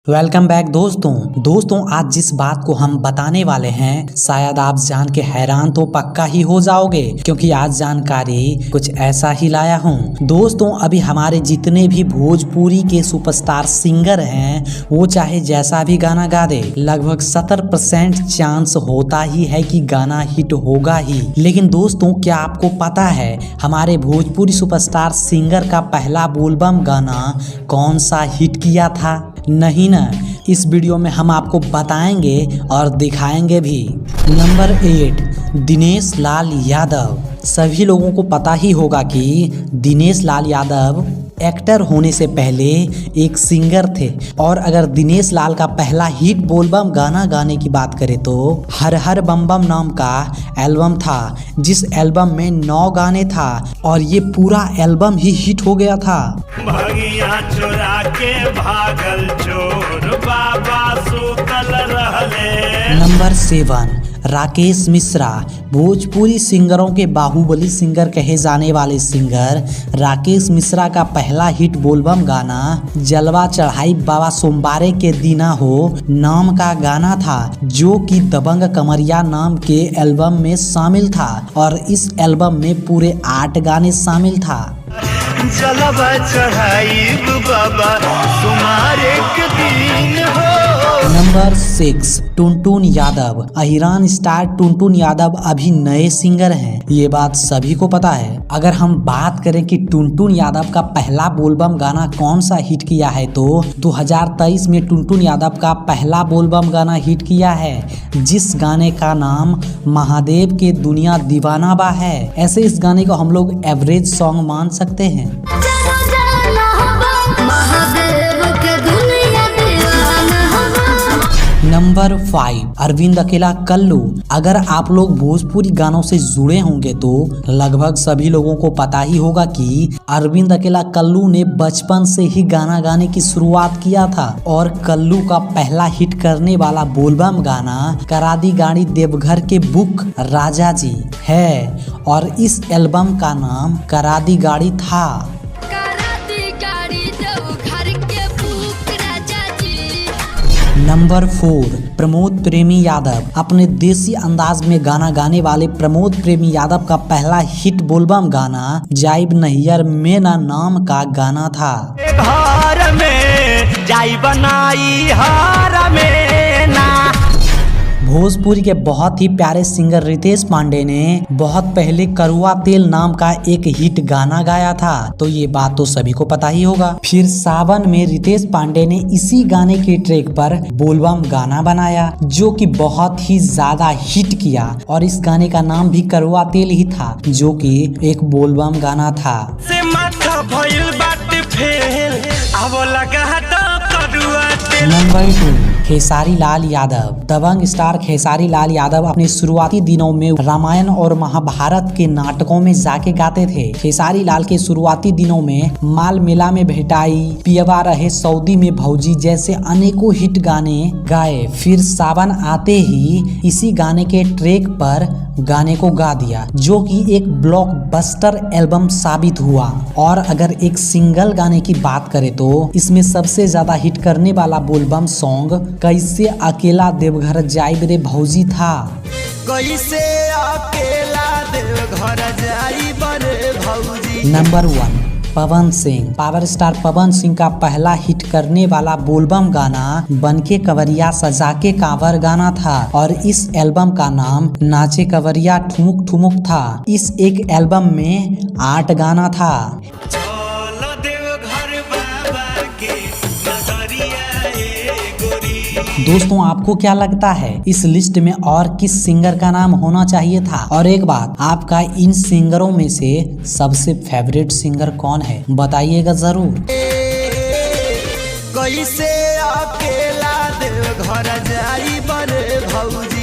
Welcome bank दोस्तों आज जिस बात को हम बताने वाले हैं शायद आप जान के हैरान तो पक्का ही हो जाओगे, क्योंकि आज जानकारी कुछ ऐसा ही लाया हूँ। दोस्तों अभी हमारे जितने भी भोजपुरी के सुपरस्टार सिंगर हैं वो चाहे जैसा भी गाना गा दे, लगभग 70% चांस होता ही है कि गाना हिट होगा ही। लेकिन दोस्तों क्या आपको पता है हमारे भोजपुरी सुपरस्टार सिंगर का पहला बोलबम गाना कौन सा हिट किया था? नहीं ना, इस वीडियो में हम आपको बताएंगे और दिखाएंगे भी। नंबर 8, दिनेश लाल यादव। सभी लोगों को पता ही होगा कि दिनेश लाल यादव एक्टर होने से पहले एक सिंगर थे, और अगर दिनेश लाल का पहला हिट बोलबम गाना गाने की बात करें तो हर हर बम बम नाम का एल्बम था, जिस एल्बम में 9 गाने था और ये पूरा एल्बम ही हिट हो गया था। भगिया चुरा के भागल चोर बाबा सुतल रहले। नंबर 7, राकेश मिश्रा। भोजपुरी सिंगरों के बाहुबली सिंगर कहे जाने वाले सिंगर राकेश मिश्रा का पहला हिट बोलबम गाना जलवा चढ़ाई बाबा सोमवारे के दीना हो नाम का गाना था, जो कि दबंग कमरिया नाम के एल्बम में शामिल था, और इस एल्बम में पूरे 8 गाने शामिल था। जलवा चढ़ाई बाबा तुम्हारे के दिन हो। नंबर 6, टुनटुन यादव। अहिरान स्टार टुनटुन यादव अभी नए सिंगर हैं, ये बात सभी को पता है। अगर हम बात करें कि टुनटुन यादव का पहला बोलबम गाना कौन सा हिट किया है तो 2023 में टुनटुन यादव का पहला बोलबम गाना हिट किया है, जिस गाने का नाम महादेव के दुनिया दीवाना बा है। ऐसे इस गाने को हम लोग एवरेज सॉन्ग मान सकते हैं। नंबर 5, अरविंद अकेला कल्लू। अगर आप लोग भोजपुरी गानों से जुड़े होंगे तो लगभग सभी लोगों को पता ही होगा कि अरविंद अकेला कल्लू ने बचपन से ही गाना गाने की शुरुआत किया था, और कल्लू का पहला हिट करने वाला बोलबम गाना करा दी गाड़ी देवघर के बुक राजा जी है, और इस एल्बम का नाम करा दी गाड़ी था। नंबर 4, प्रमोद प्रेमी यादव। अपने देसी अंदाज में गाना गाने वाले प्रमोद प्रेमी यादव का पहला हिट बोलबम गाना जाइब नैयर में ना नाम का गाना था। घर में जाई बनाई हार में ना। भोजपुरी के बहुत ही प्यारे सिंगर रितेश पांडे ने बहुत पहले करुआ तेल नाम का एक हिट गाना गाया था, तो ये बात तो सभी को पता ही होगा। फिर सावन में रितेश पांडे ने इसी गाने के ट्रैक पर बोलबम गाना बनाया, जो कि बहुत ही ज्यादा हिट किया, और इस गाने का नाम भी करुआ तेल ही था, जो कि एक बोलबम गाना था। से माथा भइल बाटे फेल अब लगा तो करुआ तेल। नंबर 2, खेसारी लाल यादव। दबंग स्टार खेसारी लाल यादव अपने शुरुआती दिनों में रामायण और महाभारत के नाटकों में जाके गाते थे। खेसारी लाल के शुरुआती दिनों में माल मेला में भेटाई, पियवा रहे सऊदी में भौजी जैसे अनेकों हिट गाने गाए। फिर सावन आते ही इसी गाने के ट्रैक पर गाने को गा दिया, जो कि एक ब्लॉकबस्टर एल्बम साबित हुआ। और अगर एक सिंगल गाने की बात करें तो इसमें सबसे ज्यादा हिट करने वाला बोलबम सॉन्ग कैसे अकेला देवघर जाइब रे भौजी था। कैसे अकेला देवघर जाइब रे भौजी। Number 1, Pawan Singh. Power star Pawan Singh का पहला हिट करने वाला बोलबम गाना बनके कवरिया सजा के कांवर गाना था, और इस एल्बम का नाम नाचे कवरिया ठुमुक ठुमुक था। इस एक एल्बम में 8 गाना था। दोस्तों आपको क्या लगता है इस लिस्ट में और किस सिंगर का नाम होना चाहिए था? और एक बात, आपका इन सिंगरों में से सबसे फेवरेट सिंगर कौन है, बताइएगा जरूर। कैसे अकेला देवघर जाइब रे भौजी।